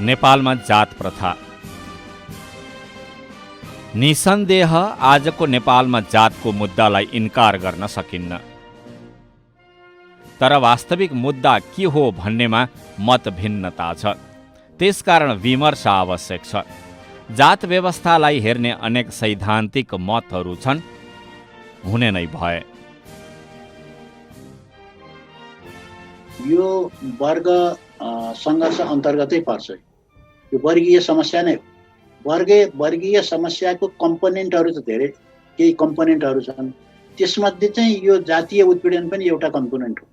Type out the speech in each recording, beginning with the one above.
नेपालमा जात प्रथा। निसन्देह आजको नेपालमा जातको मुद्दालाई इन्कार गर्न सकिन्न। तर वास्तविक मुद्दा के हो भन्नेमा मत भिन्नता छ। त्यसकारण विमर्श आवश्यक छ। जात व्यवस्थालाई हेर्ने अनेक सैद्धान्तिक मतहरू छन्, हुने नै भए। यो वर्ग सङ्घर्ष अन्तर्गतै पर्छ। यो वर्गीय समस्या नै हो। वर्गीय समस्याको कम्पोनेन्टहरू त धेरै केही कम्पोनेन्टहरू छन्। त्यसमध्ये चाहिँ यो जातीय उत्पीडन पनि एउटा कम्पोनेन्ट हो।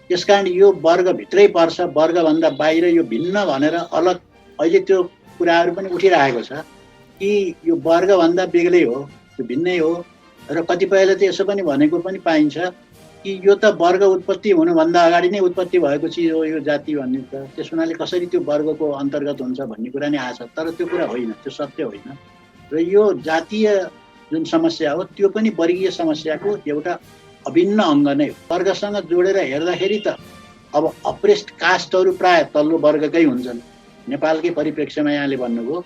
त्यसकारण यो वर्गभित्रै पर्छ। वर्गभन्दा बाहिर यो भिन्न भनेर अलग अहिले त्यो कुराहरू पनि उठिरहेको छ कि यो वर्गभन्दा बेग्लै हो, यो भिन्नै हो। र कतिपयले त यसो पनि भनेको पनि पाइन्छ कि यो त वर्ग उत्पत्ति हुनुभन्दा अगाडि नै उत्पत्ति भएको चिज हो यो जाति भन्ने त। त्यस हुनाले कसरी त्यो वर्गको अन्तर्गत हुन्छ भन्ने कुरा नै आछ। तर त्यो कुरा होइन, त्यो सत्य होइन। र यो जातीय जुन समस्या हो त्यो पनि वर्गीय समस्याको एउटा अभिन्न अङ्ग नै हो। वर्गसँग जोडेर हेर्दाखेरि त अब अप्रेस्ड कास्टहरू प्राय तल्लो वर्गकै हुन्छन्। नेपालकै परिप्रेक्ष्यमा यहाँले भन्नुभयो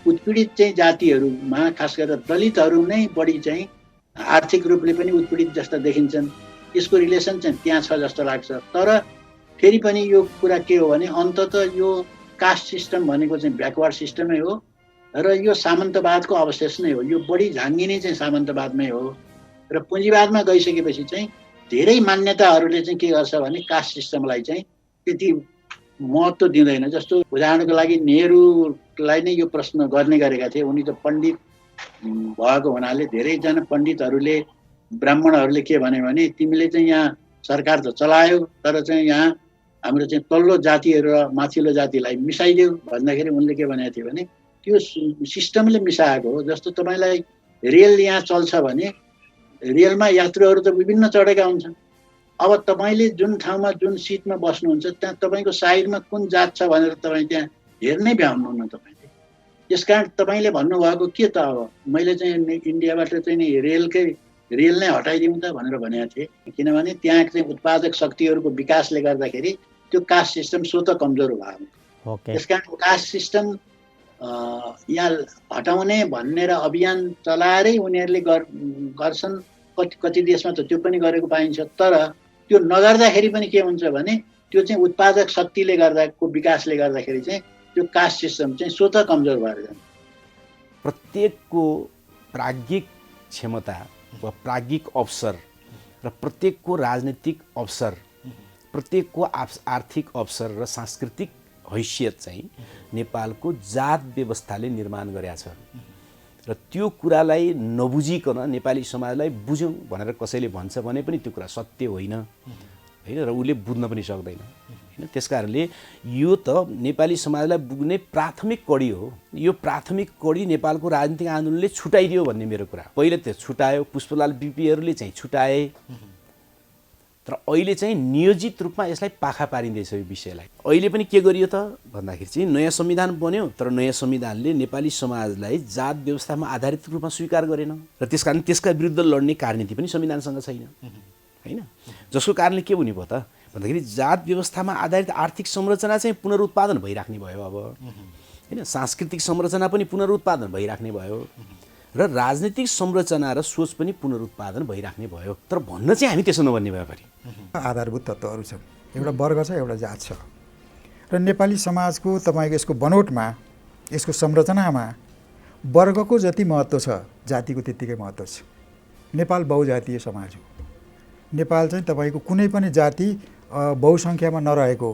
उत्पीडित चाहिँ जातिहरूमा खास गरेर दलितहरू नै बढी चाहिँ आर्थिक रूपले पनि उत्पीडित जस्ता देखिन्छन्। यसको रिलेसन चाहिँ त्यहाँ छ जस्तो लाग्छ। तर फेरि पनि यो कुरा के हो भने अन्ततः यो कास्ट सिस्टम भनेको चाहिँ ब्याकवर्ड सिस्टमै हो र यो सामन्तवादको अवशेष नै हो। यो बढी झाँगिने चाहिँ सामन्तवादमै हो। र पुँजीवादमा गइसकेपछि चाहिँ धेरै मान्यताहरूले चाहिँ के गर्छ भने कास्ट सिस्टमलाई चाहिँ त्यति महत्त्व दिँदैन। जस्तो उदाहरणको लागि नेहरूलाई नै यो प्रश्न गर्ने गरेका थिए। उनी त पण्डित भएको हुनाले धेरैजना पण्डितहरूले ब्राह्मणहरूले के भने तिमीले चाहिँ यहाँ सरकार त चलायो तर चाहिँ यहाँ हाम्रो चाहिँ तल्लो जातिहरू र माथिल्लो जातिलाई मिसाइदेऊ भन्दाखेरि उनले के भनेको थियो भने त्यो सिस्टमले मिसाएको हो। जस्तो तपाईँलाई रेल यहाँ चल्छ भने रेलमा यात्रुहरू त विभिन्न चढेका हुन्छन्। अब तपाईँले जुन ठाउँमा जुन सिटमा बस्नुहुन्छ त्यहाँ तपाईँको साइडमा कुन जात छ भनेर तपाईँ त्यहाँ हेर्नै भ्याउनुहुन्न तपाईँले। त्यसकारण तपाईँले भन्नुभएको के त अब मैले चाहिँ इन्डियाबाट चाहिँ नि रेल नै हटाइदिउँ त भनेर भनेको थिएँ। किनभने त्यहाँ चाहिँ उत्पादक शक्तिहरूको विकासले गर्दाखेरि त्यो कास्ट सिस्टम स्वतः कमजोर भयो। त्यसकारण कास्ट सिस्टम यहाँ हटाउने भनेर अभियान चलाएरै उनीहरूले गर्छन्। कति देशमा त त्यो पनि गरेको पाइन्छ। तर त्यो नगर्दाखेरि पनि के हुन्छ भने त्यो चाहिँ उत्पादक शक्तिले गर्दाको विकासले गर्दाखेरि चाहिँ त्यो कास्ट सिस्टम चाहिँ स्वतः कमजोर भएर जान्छ। प्रत्येकको प्राज्ञिक क्षमता वा प्राज्ञिक अवसर र प्रत्येकको राजनीतिक अवसर, प्रत्येकको आर्थिक अवसर र सांस्कृतिक हैसियत चाहिँ नेपालको जात व्यवस्थाले निर्माण गरेका छ। र त्यो कुरालाई नबुझिकन नेपाली समाजलाई बुझौँ भनेर कसैले भन्छ भने पनि त्यो कुरा सत्य होइन होइन र उसले बुझ्न पनि सक्दैन होइन। त्यसकारणले यो त नेपाली समाजलाई बुझ्ने प्राथमिक कडी हो। यो प्राथमिक कडी नेपालको राजनीतिक आन्दोलनले छुटाइदियो भन्ने मेरो कुरा। पहिले त्यो छुटायो, पुष्पलाल बिपीहरूले चाहिँ छुटाए। तर अहिले चाहिँ नियोजित रूपमा यसलाई पाखा पारिँदैछ यो विषयलाई। अहिले पनि के गरियो त भन्दाखेरि चाहिँ नयाँ संविधान बन्यो तर नयाँ संविधानले नेपाली समाजलाई जात व्यवस्थामा आधारित रूपमा स्वीकार गरेन र त्यसकारण त्यसका विरुद्ध लड्ने कार्यनीति पनि संविधानसँग छैन होइन। जसको कारणले के हुने भयो त भन्दाखेरि जात व्यवस्थामा आधारित आर्थिक संरचना चाहिँ पुनरुत्पादन भइराख्ने भयो अब होइन। सांस्कृतिक संरचना पनि पुनरुत्पादन भइराख्ने भयो र राजनीतिक संरचना र सोच पनि पुनरुत्पादन भइराख्ने भयो। तर भन्न चाहिँ हामी त्यसो नभन्ने भयो। फेरि आधारभूत तत्त्वहरू छन्। एउटा वर्ग छ, एउटा जात छ र नेपाली समाजको तपाईँको यसको बनोटमा, यसको संरचनामा वर्गको जति महत्त्व छ जातिको त्यत्तिकै महत्त्व छ। नेपाल बहुजातीय समाज हो। नेपाल चाहिँ तपाईँको कुनै पनि जाति बहुसङ्ख्यामा नरहेको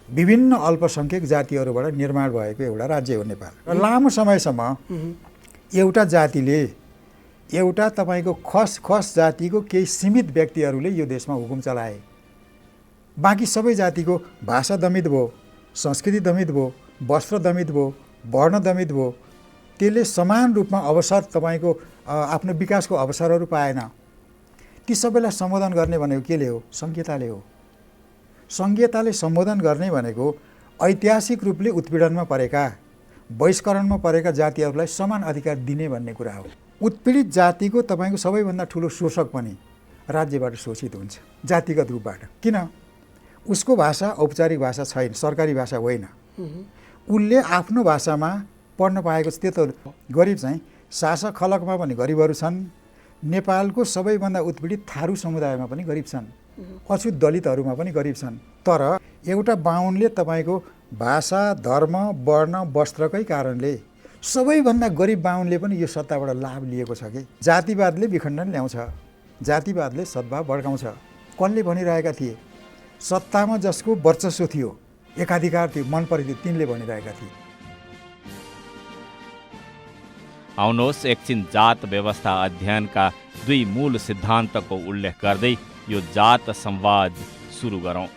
विभिन्न अल्पसङ्ख्यक जातिहरूबाट निर्माण भएको एउटा राज्य हो नेपाल। र लामो समयसम्म एउटा जातिले, एउटा तपाईँको खस जातिको केही सीमित व्यक्तिहरूले यो देशमा हुकुम चलाए। बाँकी सबै जातिको भाषा दमित भयो, संस्कृति दमित भयो, वस्त्र दमित भयो, वर्ण दमित भयो। त्यसले समान रूपमा अवसर तपाईँको आफ्नो विकासको अवसरहरू पाएन। ती सबैलाई सम्बोधन गर्ने भनेको केले हो? संहिताले हो। संहिताले सम्बोधन गर्ने भनेको ऐतिहासिक रूपले उत्पीडनमा परेका, बहिष्करणमा परेका जातिहरूलाई समान अधिकार दिने भन्ने कुरा हो। उत्पीडित जातिको तपाईँको सबैभन्दा ठुलो शोषक पनि राज्यबाट शोषित हुन्छ जातिगत रूपबाट। किन? उसको भाषा औपचारिक भाषा छैन, सरकारी भाषा होइन। उसले आफ्नो भाषामा पढ्न पाएको छ। त्यो त गरिब चाहिँ शासक खलकमा पनि गरिबहरू छन्, नेपालको सबैभन्दा उत्पीडित थारू समुदायमा पनि गरिब छन्, अछुत दलितहरूमा पनि गरिब छन्। तर एउटा बाहुनले तपाईँको भाषा, धर्म, वर्ण, वस्त्रकै कारणले सबैभन्दा गरिब बाहुनले पनि यो सत्ताबाट लाभ लिएको छ कि। जातिवादले विखण्डन ल्याउँछ, जातिवादले सद्भाव भड्काउँछ। कसले भनिरहेका थिए? सत्तामा जसको वर्चस्व थियो, एकाधिकार थियो, मन पर्थ्यो, तिनले भनिरहेका थिए। आउनुहोस् एकछिन जात व्यवस्था अध्ययनका 2 मूल सिद्धान्तको उल्लेख गर्दै यो जात संवाद सुरु गरौँ।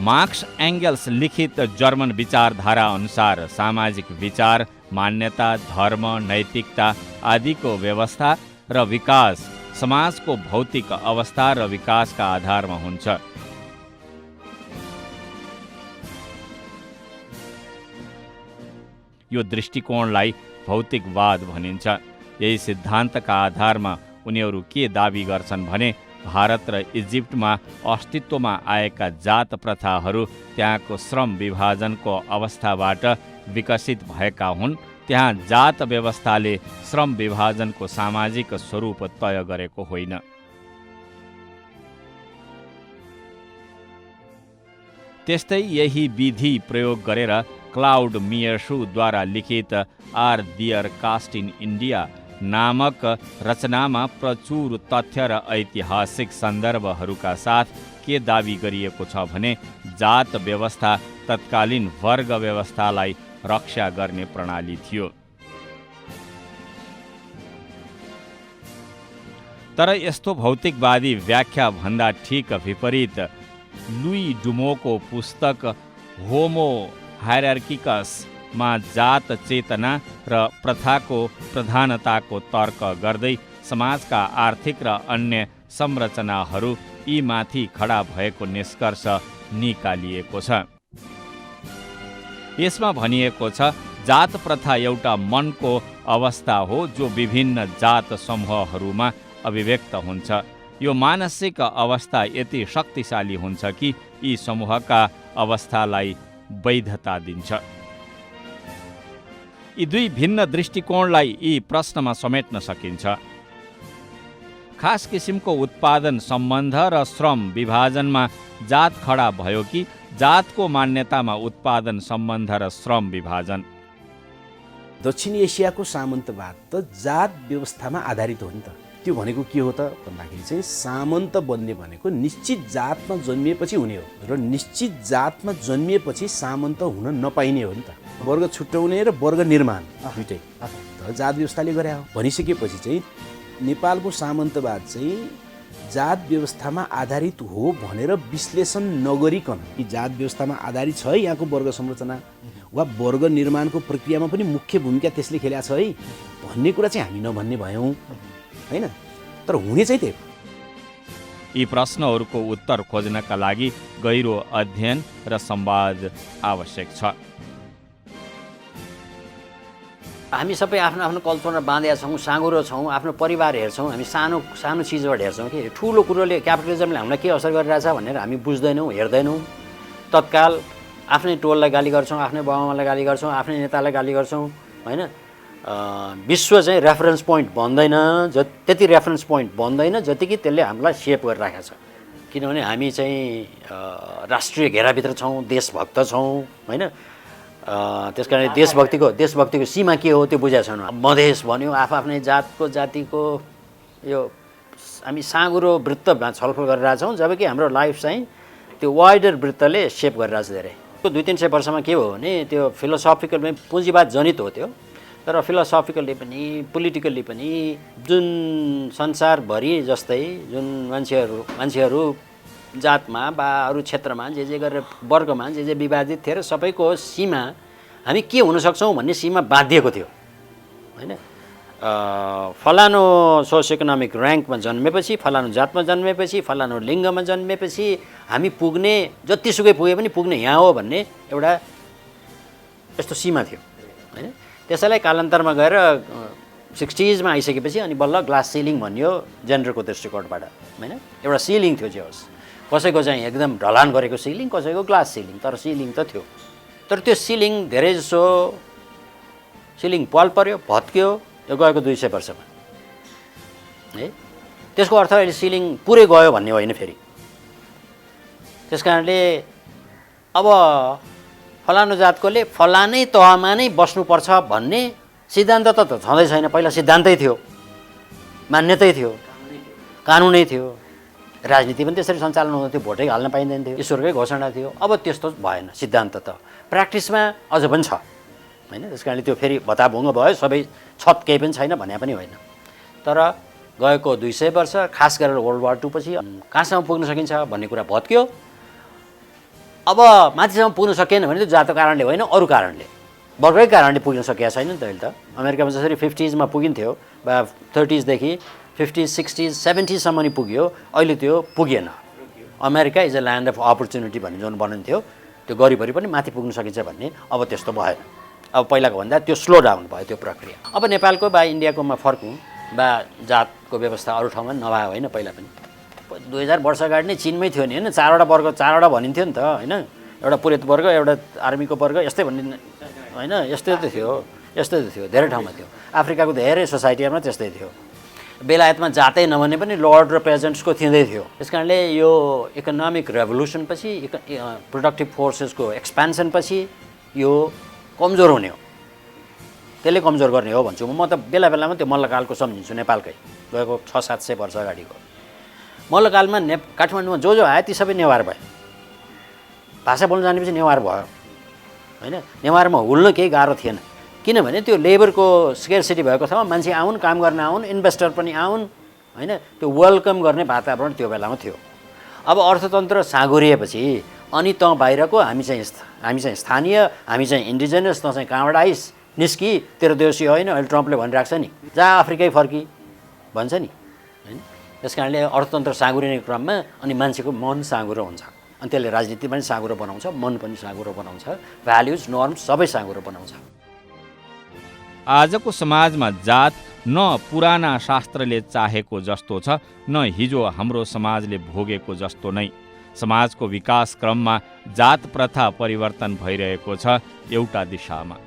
मार्क्स एंगल्स लिखित जर्मन विचारधारा अनुसार सामाजिक विचार, मान्यता, धर्म, नैतिकता आदिको व्यवस्था र विकास समाजको भौतिक अवस्था र विकासका आधारमा हुन्छ। यो दृष्टिकोणलाई भौतिकवाद भनिन्छ। यही सिद्धान्तका आधारमा उनीहरू के दाबी गर्छन् भने भारत र इजिप्टमा अस्तित्वमा आएका जात प्रथाहरू त्यहाँको श्रम विभाजनको अवस्थाबाट विकसित भएका हुन्। त्यहाँ जात व्यवस्थाले श्रम विभाजनको सामाजिक स्वरूप तय गरेको होइन। त्यस्तै यही विधि प्रयोग गरेर क्लाउड मियर्सुद्वारा लिखित are there caste in India नामक रचनामा प्रचुर तथ्य र ऐतिहासिक सन्दर्भहरूका साथ के दाबी गरिएको छ भने जात व्यवस्था तत्कालीन वर्ग व्यवस्थालाई रक्षा गर्ने प्रणाली थियो। तर यस्तो भौतिकवादी व्याख्या भन्दा ठिक विपरीत लुई डुमोको पुस्तक होमो हायरार्किकसमा जात चेतना र प्रथाको प्रधानताको तर्क गर्दै समाजका आर्थिक र अन्य संरचनाहरू यी माथि खडा भएको निष्कर्ष निकालिएको छ। यसमा भनिएको छ जात प्रथा एउटा मनको अवस्था हो जो विभिन्न जात समूहहरूमा अभिव्यक्त हुन्छ। यो मानसिक अवस्था यति शक्तिशाली हुन्छ कि यी समूहका अवस्थालाई वैधता दिन्छ। यी 2 भिन्न दृष्टिकोणलाई यी प्रश्नमा समेट्न सकिन्छ। खास किसिमको उत्पादन सम्बन्ध र श्रम विभाजनमा जात खडा भयो कि जातको मान्यतामा उत्पादन सम्बन्ध र श्रम विभाजन? दक्षिण एसियाको सामन्तवाद त जात व्यवस्थामा आधारित हो नि त। त्यो भनेको के हो त भन्दाखेरि चाहिँ सामन्त बन्ने भनेको निश्चित जातमा जन्मिएपछि हुने हो र निश्चित जातमा जन्मिएपछि सामन्त हुन नपाइने हो नि त। वर्ग छुट्याउने र वर्ग निर्माण दुइटै तर जात व्यवस्थाले गरे हो। भनिसकेपछि चाहिँ नेपालको सामन्तवाद चाहिँ जात व्यवस्थामा आधारित हो भनेर विश्लेषण नगरिकन कि जात व्यवस्थामा आधारित छ है यहाँको वर्ग संरचना वा वर्ग निर्माणको प्रक्रियामा पनि मुख्य भूमिका त्यसले खेलेको छ है भन्ने कुरा चाहिँ हामी नभन्ने भयौँ हैन। तर हुने चाहिँ त्यही। यी प्रश्नहरूको उत्तर खोज्नका लागि गहिरो अध्ययन र संवाद आवश्यक छ। हामी सबै आफ्नो आफ्नो कल्चरमा बाँधेका छौँ, साँगुरो छौँ, आफ्नो परिवार हेर्छौँ, हामी सानो सानो चिजबाट हेर्छौँ कि ठुलो कुरोले क्यापिटलिजमले हामीलाई के असर गरिरहेछ भनेर हामी बुझ्दैनौँ, हेर्दैनौँ। तत्काल आफ्नै टोललाई गाली गर्छौँ, आफ्नै बाबुआमालाई गाली गर्छौँ, आफ्नै नेतालाई गाली गर्छौँ हैन। विश्व चाहिँ रेफरेन्स पोइन्ट बन्दैन, त्यति रेफरेन्स पोइन्ट बन्दैन जतिकि त्यसले हामीलाई सेप गरिराखेको छ। किनभने हामी चाहिँ राष्ट्रिय घेराभित्र छौँ, देशभक्त छौँ हैन। त्यस कारण देशभक्तिको सीमा के हो त्यो बुझाएको छैन। मधेस भन्यो, आफ्नै जातिको यो हामी साँगुरो वृत्तमा छलफल गरिरहेछौँ, जबकि हाम्रो लाइफ चाहिँ त्यो वाइडर वृत्तले सेप गरिरहेछ धेरै। 200-300 वर्षमा के हो भने त्यो फिलोसफिकलमै पुँजीवाद जनित हो त्यो। तर फिलोसफिकल्ली पनि पोलिटिकल्ली पनि जुन संसारभरि जस्तै जुन मान्छेहरू जातमा वा अरू क्षेत्रमा जे गरेर वर्गमा जे विभाजित थिए र सबैको सीमा हामी के हुन सक्छौँ भन्ने सीमा बाँधिएको थियो हैन। फलानु सोसियो इकोनोमिक र्याङ्कमा जन्मेपछि, फलानु जातमा जन्मेपछि, फलानु लिङ्गमा जन्मेपछि हामी पुग्ने जतिसुकै पुगे पनि पुग्ने यहाँ हो भन्ने एउटा यस्तो सीमा थियो हैन। त्यसैलाई कालान्तरमा गएर 60s आइसकेपछि अनि बल्ल ग्लास सिलिङ भनियो जेन्डरको दृष्टिकोणबाट, होइन? एउटा सिलिङ थियो जे होस्, कसैको चाहिँ एकदम ढलान गरेको सिलिङ, कसैको ग्लास सिलिङ, तर सिलिङ त थियो। तर त्यो सिलिङ धेरैजसो सिलिङ पाल पर्यो, भत्क्यो, यो गएको 200 वर्षमा है। त्यसको अर्थ अहिले सिलिङ पुरै गयो भन्ने होइन फेरि। त्यस कारणले अब फलानु जातकोले फलानै तहमा नै बस्नुपर्छ भन्ने सिद्धान्त त छँदै छैन। पहिला सिद्धान्तै थियो, मान्यतै थियो, कानुनै थियो, राजनीति पनि त्यसरी सञ्चालन हुँदैथ्यो, भोटै हाल्न पाइँदैन थियो, ईश्वरकै घोषणा थियो। अब त्यस्तो भएन, सिद्धान्त त प्र्याक्टिसमा अझ पनि छ, होइन? त्यस कारणले त्यो फेरि भताभुङ्ग भयो, सबै छत केही पनि छैन भन्ने पनि होइन। तर गएको 200 वर्ष, खास गरेर वर्ल्ड वार II पछि कहाँसम्म पुग्न सकिन्छ भन्ने कुरा भत्क्यो। अब माथिसम्म पुग्न सकेन भने त्यो जातको कारणले होइन, अरू कारणले, वर्गकै कारणले पुग्न सकेका छैन नि त। अहिले त अमेरिकामा जसरी 50s पुगिन्थ्यो वा 30s देखि 50s, 60s, 70s सम्म नि पुग्यो, अहिले त्यो पुगेन। America is a land of opportunity भन्ने जुन बनिन्थ्यो, त्यो गरिबरी पनि माथि पुग्न सकिन्छ भन्ने अब त्यस्तो भएन। अब पहिलाको भन्दा त्यो स्लो डाउन भयो त्यो प्रक्रिया। अब नेपालको वा इन्डियाकोमा फर्कौँ वा जातको व्यवस्था अरू ठाउँमा नभए होइन, पहिला पनि 2000 वर्ष अगाडि नै चिनमै थियो नि, होइन? 4वटा वर्ग, 4वटा भनिन्थ्यो नि त, होइन? एउटा पुरोहित वर्ग, एउटा आर्मीको वर्ग, यस्तै भन्ने होइन, यस्तै त थियो, यस्तै त थियो, धेरै ठाउँमा थियो। अफ्रिकाको धेरै सोसाइटीमा त्यस्तै थियो। बेलायतमा जातै नभने पनि लर्ड र पेजेन्ट्सको थिँदै थियो। त्यस कारणले यो इकोनोमिक रेभोल्युसन पछि, प्रोडक्टिभ फोर्सेसको एक्सपेन्सन पछि यो कमजोर हुने हो, त्यसले कमजोर गर्ने हो भन्छु म त बेला बेलामा त्यो मल्लकालको सम्झिन्छु, नेपालकै गएको 600-700 वर्ष अगाडिको मल्लकालमा। काठमाडौँमा जो जो आयो ती सबै नेवार भए, भाषा बोल्न जानेपछि नेवार भयो, होइन? नेवारमा हुल्न केही गाह्रो थिएन, किनभने त्यो लेबरको स्केर्सिटी भएको ठाउँमा मान्छे आउन्, काम गर्न आउन्, इन्भेस्टर पनि आउन्, होइन? त्यो वेलकम गर्ने वातावरण त्यो बेलामा थियो। अब अर्थतन्त्र साँगुरिएपछि अनि त बाहिरको, हामी चाहिँ स्थानीय, हामी चाहिँ इन्डिजिनस, त चाहिँ कहाँबाट आइस, निस्कि, तेरो देउसी होइन, अहिले ट्रम्पले भनिरहेको छ नि, जहाँ अफ्रिकै फर्की भन्छ नि, होइन? त्यस कारणले अर्थतन्त्र साँगुरिने क्रममा अनि मान्छेको मन साँगुरो हुन्छ, अनि त्यसले राजनीति पनि साँगुरो बनाउँछ, मन पनि साँगुरो बनाउँछ, भ्याल्युज, नर्म्स सबै साँगुरो बनाउँछ। आजको समाजमा जात न पुराना शास्त्रले चाहेको जस्तो छ, न हिजो हाम्रो समाजले भोगेको जस्तो नै। समाजको विकास क्रममा जात प्रथा परिवर्तन भइरहेको छ एउटा दिशामा।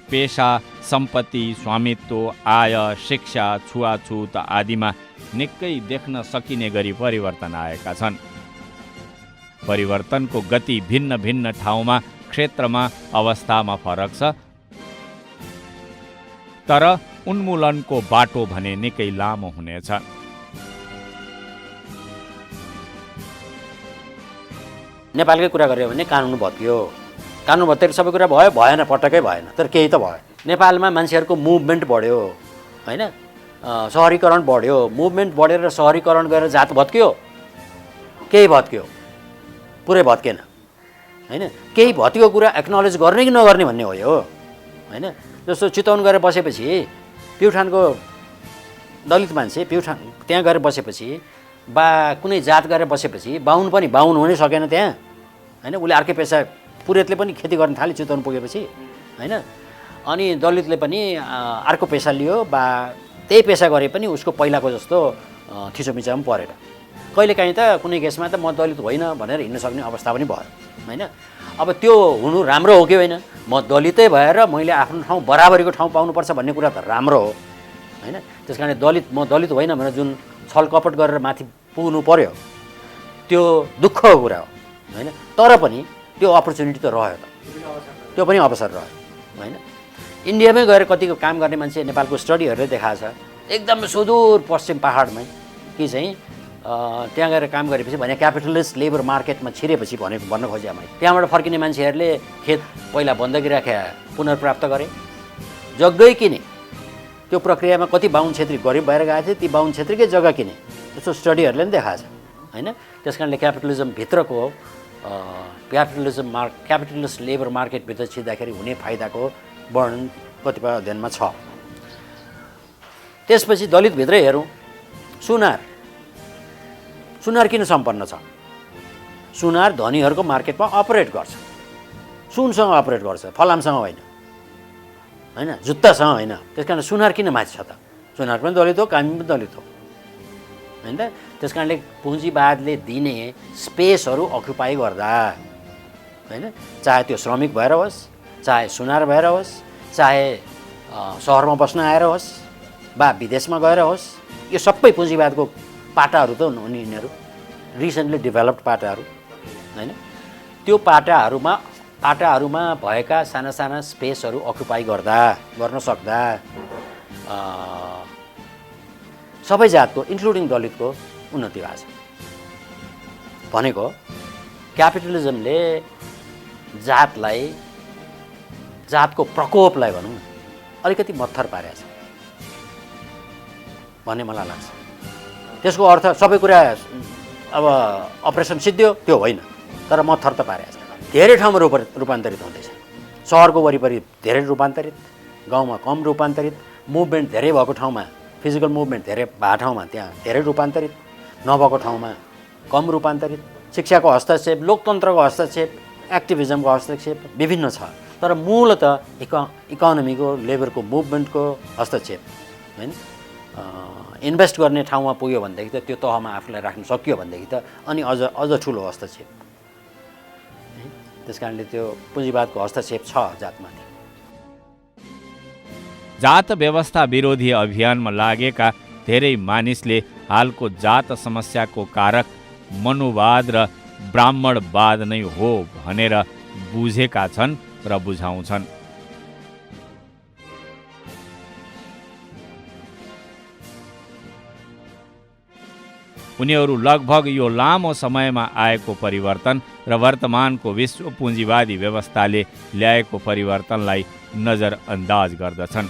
पेशा, सम्पत्ति, स्वामित्व, आय, शिक्षा, छुवाछुत आदिमा निकै देख्न सकिने गरी परिवर्तन आएका छन्। परिवर्तनको गति भिन्न भिन्न ठाउँमा, क्षेत्रमा, अवस्थामा फरक छ, तर उन्मूलनको बाटो भने निकै लामो हुनेछ। नेपालकै कुरा गऱ्यो भने कानुन भत्कियो, कानुन भत्केर सबै कुरा भयो, भएन, पटक्कै भएन, तर केही त भयो। नेपालमा मान्छेहरूको मुभमेन्ट बढ्यो, होइन? सहरीकरण बढ्यो, मुभमेन्ट बढेर सहरीकरण गरेर जात भत्क्यो, केही भत्क्यो, पुरै भत्केन, होइन? केही भत्केको कुरा एक्नोलेज गर्ने कि नगर्ने भन्ने हो यो, होइन? जस्तो चितवन गएर बसेपछि प्युठानको दलित मान्छे प्युठान त्यहाँ गएर बसेपछि वा कुनै जात गएर बसेपछि बाहुन पनि बाहुन हुनै सकेन त्यहाँ, होइन? उसले अर्कै पेसा, पुरेतले पनि खेती गर्न थाल्यो चितवन पुगेपछि, होइन? अनि दलितले पनि अर्को पेसा लियो वा त्यही पेसा गरे पनि उसको पहिलाको जस्तो थिचोमिचो पनि परेन। कहिलेकाहीँ त कुनै केसमा त म दलित होइन भनेर हिँड्न सक्ने अवस्था पनि भयो, होइन? अब त्यो हुनु राम्रो हो कि होइन? म दलितै भएर मैले आफ्नो ठाउँ, बराबरीको ठाउँ पाउनुपर्छ भन्ने कुरा त राम्रो हो, होइन? त्यस कारणले म दलित होइन भनेर जुन छलकपट गरेर माथि पुग्नु पर्यो त्यो दुःखको कुरा हो, होइन? तर पनि त्यो अपर्च्युनिटी त रह्यो, त्यो पनि अवसर रह्यो, होइन? इन्डियामै गएर कतिको काम गर्ने मान्छे नेपालको स्टडीहरूले देखाएको छ, एकदम सुदूर पश्चिम पहाडमै कि चाहिँ त्यहाँ गएर काम गरेपछि भने क्यापिटलिस्ट लेबर मार्केटमा छिरेपछि भन्न खोजेँ मैले। त्यहाँबाट फर्किने मान्छेहरूले खेत पहिला बन्दकी राखे पुनर्प्राप्त गरे, जग्गै किने, त्यो प्रक्रियामा कति बाहुन छेत्री गरिब भएर गएको थियो, ती बाहुन छेत्रीकै जग्गा किने, त्यस्तो स्टडीहरूले पनि देखाएको छ, होइन? त्यस कारणले क्यापिटलिजम भित्रको क्यापिटलिस्ट लेबर मार्केटभित्र छिर्दाखेरि हुने फाइदाको वर्णन कतिपय अध्ययनमा छ। त्यसपछि दलितभित्रै हेरौँ, सुनार किन सम्पन्न छ? सुनार धनीहरूको मार्केटमा अपरेट गर्छ, सुनसँग अपरेट गर्छ, फलामसँग होइन, जुत्तासँग होइन। त्यस कारण सुनार किन माथि छ त? सुनार पनि दलित हो, कामी पनि दलित हो, होइन त? त्यस कारणले पुँजीवादले दिने स्पेसहरू अक्युपाई गर्दा, होइन, चाहे त्यो श्रमिक भएर होस्, चाहे सुनार भएर होस्, चाहे सहरमा बस्न आएर होस् वा विदेशमा गएर होस्, यो सबै पुँजीवादको पाटाहरू त हुन् यिनीहरू, रिसेन्टली डेभलप्ड पाटाहरू, होइन? त्यो पाटाहरूमा भएका साना साना स्पेसहरू अक्युपाई गर्न सक्दा सबै जातको इन्क्लुडिङ दलितको उन्नति भएको छ। भनेको क्यापिटलिजमले जातको प्रकोपलाई भनौँ न अलिकति मत्थर पारेको छ भन्ने मलाई लाग्छ। त्यसको अर्थ सबै कुरा अब अपरेसन सिद्धियो त्यो होइन, तर मत्थर त पारेको छ। धेरै ठाउँमा रूपान्तरित हुँदैछ, सहरको वरिपरि धेरै रूपान्तरित, गाउँमा कम रूपान्तरित, मुभमेन्ट धेरै भएको ठाउँमा, फिजिकल मुभमेन्ट धेरै भएको ठाउँमा त्यहाँ धेरै रूपान्तरित, नभएको ठाउँमा कम रूपान्तरित। शिक्षाको हस्तक्षेप, लोकतन्त्रको हस्तक्षेप, एक्टिभिजमको हस्तक्षेप विभिन्न छ, तर मूलतः इकोनोमीको, लेबरको मुभमेन्टको हस्तक्षेप, होइन? इन्भेस्ट गर्ने ठाउँमा पुग्यो भनेदेखि त, त्यो तहमा आफूलाई राख्न सकियो भनेदेखि त अनि अझ ठुलो हस्तक्षेप। त्यस कारणले त्यो पुँजीवादको हस्तक्षेप छ जातमाथि। जात व्यवस्था विरोधी अभियानमा लागेका धेरै मानिसले हालको जात समस्याको कारक मनुवाद र ब्राह्मणवाद नै हो भनेर बुझेका छन् र बुझाउँछन्। उनीहरू लगभग यो लामो समयमा आएको परिवर्तन र वर्तमानको विश्व पुँजीवादी व्यवस्थाले ल्याएको परिवर्तनलाई नजरअन्दाज गर्दछन्।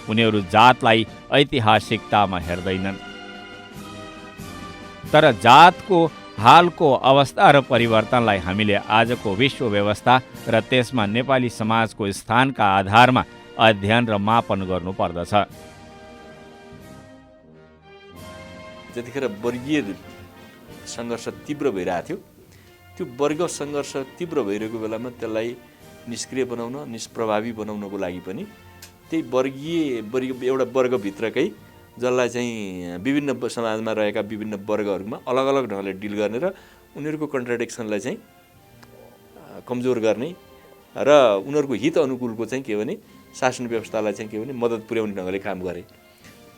उनीहरू जातलाई ऐतिहासिकतामा हेर्दैनन्, तर जातको हालको अवस्था र परिवर्तनलाई हामीले आजको विश्व व्यवस्था र त्यसमा नेपाली समाजको स्थानका आधारमा अध्ययन र मापन गर्नुपर्दछ। जतिखेर वर्गीय सङ्घर्ष तीव्र भइरहेको थियो, त्यो वर्ग सङ्घर्ष तीव्र भइरहेको बेलामा त्यसलाई निष्क्रिय बनाउन, निष्प्रभावी बनाउनको लागि पनि त्यही एउटा वर्गभित्रकै जसलाई चाहिँ विभिन्न समाजमा रहेका विभिन्न वर्गहरूमा अलग अलग ढङ्गले डिल गर्ने र उनीहरूको कन्ट्राडिक्सनलाई चाहिँ कमजोर गर्ने र उनीहरूको हित अनुकूलको चाहिँ के भने शासन व्यवस्थालाई चाहिँ के भने मद्दत पुर्याउने ढङ्गले काम गरे।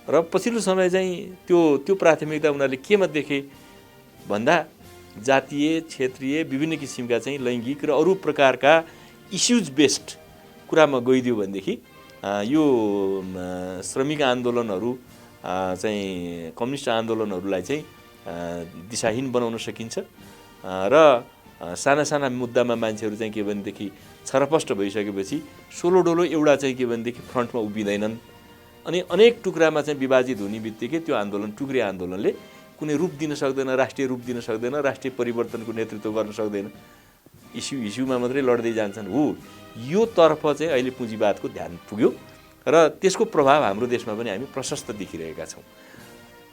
र पछिल्लो समय चाहिँ त्यो प्राथमिकता उनीहरूले केमा देखे भन्दा जातीय, क्षेत्रीय, विभिन्न किसिमका चाहिँ लैङ्गिक र अरू प्रकारका इस्युज बेस्ड कुरामा गइदियो भनेदेखि यो श्रमिक आन्दोलनहरू चाहिँ कम्युनिस्ट आन्दोलनहरूलाई चाहिँ दिशाहीन बनाउन सकिन्छ र साना साना मुद्दामा मान्छेहरू चाहिँ के भनेदेखि छरपष्ट भइसकेपछि सोलो डोलो एउटा चाहिँ के भनेदेखि फ्रन्टमा उभिँदैनन् अनि अनेक टुक्रामा चाहिँ विभाजित हुने बित्तिकै त्यो आन्दोलन टुक्रे आन्दोलनले कुनै रूप दिन सक्दैन, राष्ट्रिय रूप दिन सक्दैन, राष्ट्रिय परिवर्तनको नेतृत्व गर्न सक्दैन, इस्युमा मात्रै लड्दै जान्छन्। हो, यो तर्फ चाहिँ अहिले पुँजीवादको ध्यान पुग्यो र त्यसको प्रभाव हाम्रो देशमा पनि हामी प्रशस्त देखिरहेका छौँ।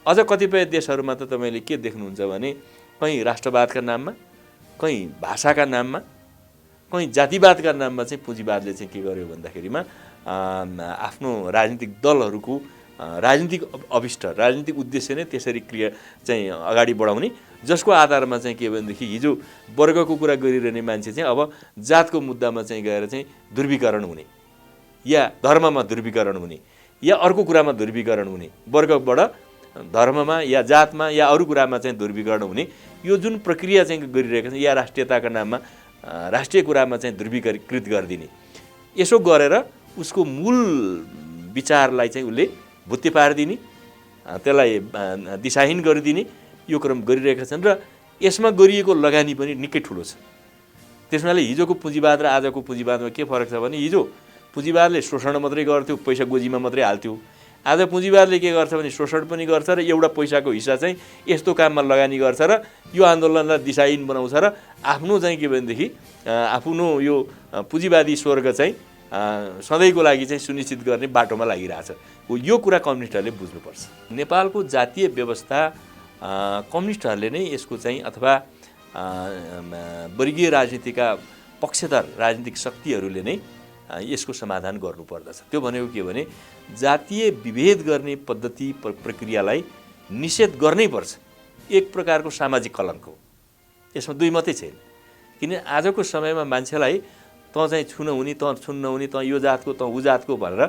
अझ कतिपय देशहरूमा त तपाईँले के देख्नुहुन्छ भने कहीँ राष्ट्रवादका नाममा, कहीँ भाषाका नाममा, कहीँ जातिवादका नाममा चाहिँ पुँजीवादले चाहिँ के गर्यो भन्दाखेरिमा आफ्नो राजनीतिक दलहरूको राजनीतिक अभिष्ट, राजनीतिक उद्देश्य नै त्यसरी क्रिया चाहिँ अगाडि बढाउने, जसको आधारमा चाहिँ के भनेदेखि हिजो वर्गको कुरा गरिरहने मान्छे चाहिँ अब जातको मुद्दामा चाहिँ गएर चाहिँ ध्रुवीकरण हुने या धर्ममा ध्रुवीकरण हुने या अर्को कुरामा ध्रुवीकरण हुने, वर्गबाट धर्ममा या जातमा या अरू कुरामा चाहिँ ध्रुवीकरण हुने यो जुन प्रक्रिया चाहिँ गरिरहेका छन् या राष्ट्रियताका नाममा राष्ट्रिय कुरामा चाहिँ ध्रुवीकृत गरिदिने, यसो गरेर उसको मूल विचारलाई चाहिँ उसले भुत्ते पारिदिने, त्यसलाई दिशाहीन गरिदिने यो क्रम गरिरहेका छन् र यसमा गरिएको लगानी पनि निकै ठुलो छ। त्यसमाले हिजोको पुँजीवाद र आजको पुँजीवादमा के फरक छ भने हिजो पुँजीवादले शोषण मात्रै गर्थ्यो, पैसा गोजीमा मात्रै हाल्थ्यो। आज पुँजीवादले के गर्छ भने शोषण पनि गर्छ र एउटा पैसाको हिस्सा चाहिँ यस्तो काममा लगानी गर्छ र यो आन्दोलनलाई दिशाहीन बनाउँछ र आफ्नो चाहिँ के भनेदेखि आफ्नो यो पुँजीवादी स्वर्ग चाहिँ सधैँको लागि चाहिँ सुनिश्चित गर्ने बाटोमा लागिरहेछ। यो कुरा कम्युनिस्टहरूले बुझ्नुपर्छ। नेपालको जातीय व्यवस्था कम्युनिस्टहरूले नै यसको चाहिँ अथवा वर्गीय राजनीतिका पक्षधर राजनीतिक शक्तिहरूले नै यसको समाधान गर्नुपर्दछ। त्यो भनेको के भने जातीय विभेद गर्ने पद्धति प्रक्रियालाई निषेध गर्नै पर्छ। एक प्रकारको सामाजिक कलङ्क हो, यसमा दुई मात्रै छैन। किन आजको समयमा मान्छेलाई त चाहिँ छुन हुने, त छुन नहुने, त यो जातको त ऊ जातको भनेर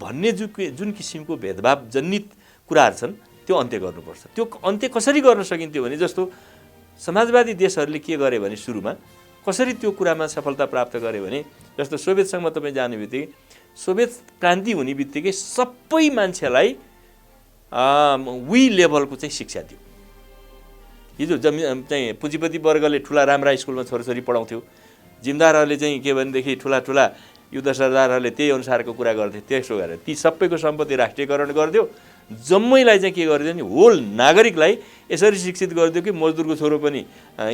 भन्ने जुन किसिमको भेदभाव जनित कुराहरू छन् त्यो अन्त्य गर्नुपर्छ। त्यो अन्त्य कसरी गर्न सकिन्थ्यो भने जस्तो समाजवादी देशहरूले के गरे भने सुरुमा कसरी त्यो कुरामा सफलता प्राप्त गरे भने जस्तो सोभियत सङ्घमा तपाईँ जाने बित्तिकै सोभियत क्रान्ति हुने बित्तिकै सबै मान्छेलाई उही लेभलको चाहिँ शिक्षा दियो। हिजो चाहिँ पुँजीपति वर्गले ठुला राम्रा स्कुलमा छोराछोरी पढाउँथ्यो, जिम्दारहरूले चाहिँ के भनेदेखि ठुला युद्ध सरदारहरूले त्यही अनुसारको कुरा गर्थे। त्यसो गरेर ती सबैको सम्पत्ति राष्ट्रियकरण गरिदियो, जम्मैलाई चाहिँ के गरिदियो नि होल नागरिकलाई यसरी शिक्षित गरिदियो कि मजदुरको छोरो पनि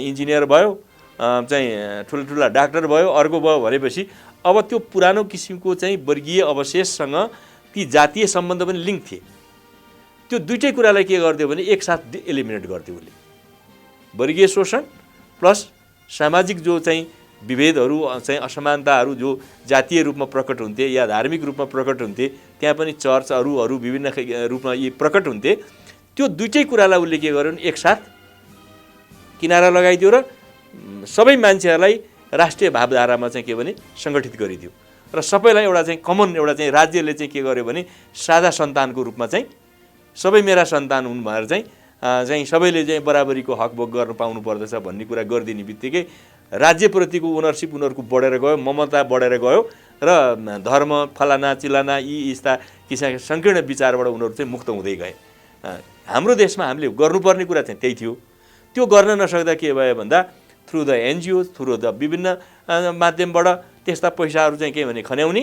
इन्जिनियर भयो, चाहिँ ठुला डाक्टर भयो, अर्को भयो भनेपछि अब त्यो पुरानो किसिमको चाहिँ वर्गीय अवशेषसँग ती जातीय सम्बन्ध पनि लिङ्क थिए। त्यो दुईटै कुरालाई के गरिदियो भने एकसाथ एलिमिनेट गरिदियो उसले। वर्गीय शोषण प्लस सामाजिक जो चाहिँ विभेदहरू चाहिँ असमानताहरू जो जातीय रूपमा प्रकट हुन्थे या धार्मिक रूपमा प्रकट हुन्थे, त्यहाँ पनि चर्च अरू विभिन्न रूपमा यी प्रकट हुन्थे। त्यो दुईटै कुरालाई उसले के गर्यो भने एकसाथ किनारा लगाइदियो र सबै मान्छेहरूलाई राष्ट्रिय भावधारामा चाहिँ के भने सङ्गठित गरिदियो र सबैलाई एउटा चाहिँ कमन एउटा चाहिँ राज्यले चाहिँ के गर्यो भने साझा सन्तानको रूपमा चाहिँ सबै मेरा सन्तान हुन् भनेर चाहिँ सबैले चाहिँ बराबरीको हक भोग गर्न पाउनु पर्दछ भन्ने कुरा गरिदिने बित्तिकै राज्यप्रतिको ओनरसिप उनीहरूको बढेर गयो, ममता बढेर गयो र धर्म फलाना चिलाना यी यस्ता किसिमका सङ्कीर्ण विचारबाट उनीहरू चाहिँ मुक्त हुँदै गए। हाम्रो देशमा हामीले गर्नुपर्ने कुरा चाहिँ त्यही थियो। त्यो गर्न नसक्दा के भयो भन्दा through the NGO, through the विभिन्न माध्यमबाट त्यस्ता पैसाहरू चाहिँ के भने खन्याउने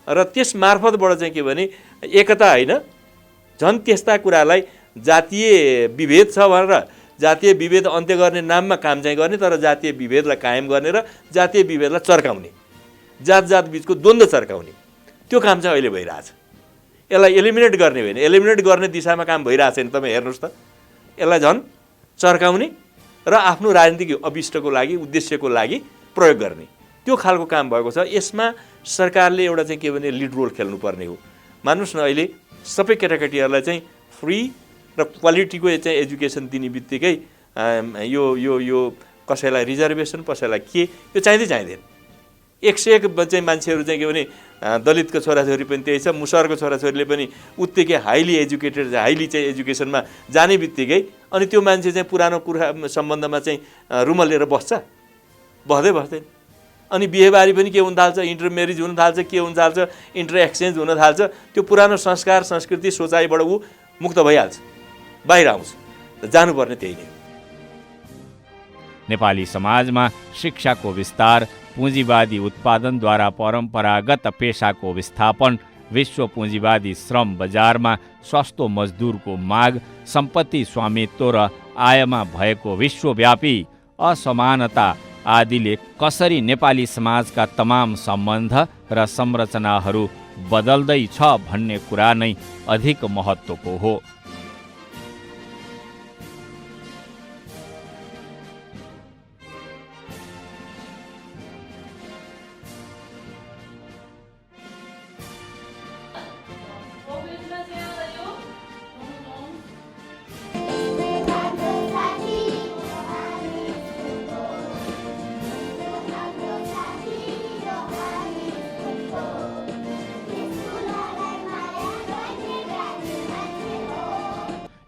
र त्यस मार्फतबाट चाहिँ के भने एकता होइन, झन् त्यस्ता कुरालाई जातीय विभेद छ भनेर जातीय विभेद अन्त्य गर्ने नाममा काम चाहिँ गर्ने, तर जातीय विभेदलाई कायम गर्ने र जातीय विभेदलाई चर्काउने, जात बिचको द्वन्द्व चर्काउने त्यो काम चाहिँ अहिले भइरहेछ। यसलाई एलिमिनेट गर्ने होइन, एलिमिनेट गर्ने दिशामा काम भइरहेको छैन। तपाईँ हेर्नुहोस् त, यसलाई झन् चर्काउने र आफ्नो राजनीतिक अभिष्टको लागि उद्देश्यको लागि प्रयोग गर्ने त्यो खालको काम भएको छ। यसमा सरकारले एउटा चाहिँ के भने लिड रोल खेल्नुपर्ने हो। मान्नुहोस् न, अहिले सबै केटाकेटीहरूलाई चाहिँ फ्री र क्वालिटीको चाहिँ एजुकेसन दिने बित्तिकै यो यो यो कसैलाई रिजर्भेसन कसैलाई के यो चाहिँदैन। 101 चाहिँ मान्छेहरू चाहिँ के भने दलितको छोराछोरी पनि त्यही छ, मुसरको छोराछोरीले पनि उत्तिकै हाइली एजुकेटेड हाइली चाहिँ एजुकेसनमा जाने बित्तिकै अनि त्यो मान्छे चाहिँ पुरानो कुरा सम्बन्धमा चाहिँ रुमलेर बस्दैन। अनि बिहेबारी पनि के हुन थाल्छ, इन्टरमेरिज हुन थाल्छ, के हुन थाल्छ, इन्टर एक्सचेन्ज हुन थाल्छ। त्यो पुरानो संस्कार संस्कृति सोचाइबाट ऊ मुक्त भइहाल्छ, बाहिर आउँछ। जानुपर्ने त्यही नै। नेपाली समाजमा शिक्षाको विस्तार, पुँजीवादी उत्पादनद्वारा परम्परागत पेसाको विस्थापन, विश्व पुँजीवादी श्रम बजारमा सस्तो मजदुरको माग, सम्पत्ति स्वामित्व र आयमा भएको विश्वव्यापी असमानता आदिले कसरी नेपाली समाजका तमाम सम्बन्ध र संरचनाहरू बदल्दैछ भन्ने कुरा नै अधिक महत्त्वको हो।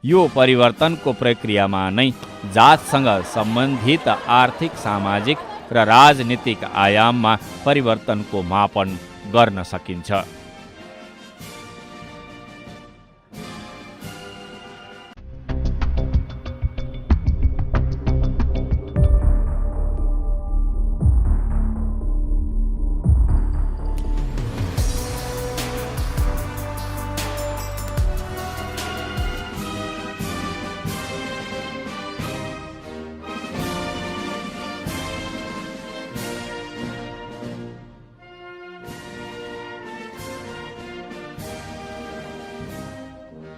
यो परिवर्तनको प्रक्रियामा नै जातसँग सम्बन्धित आर्थिक, सामाजिक र राजनीतिक आयाममा परिवर्तनको मापन गर्न सकिन्छ।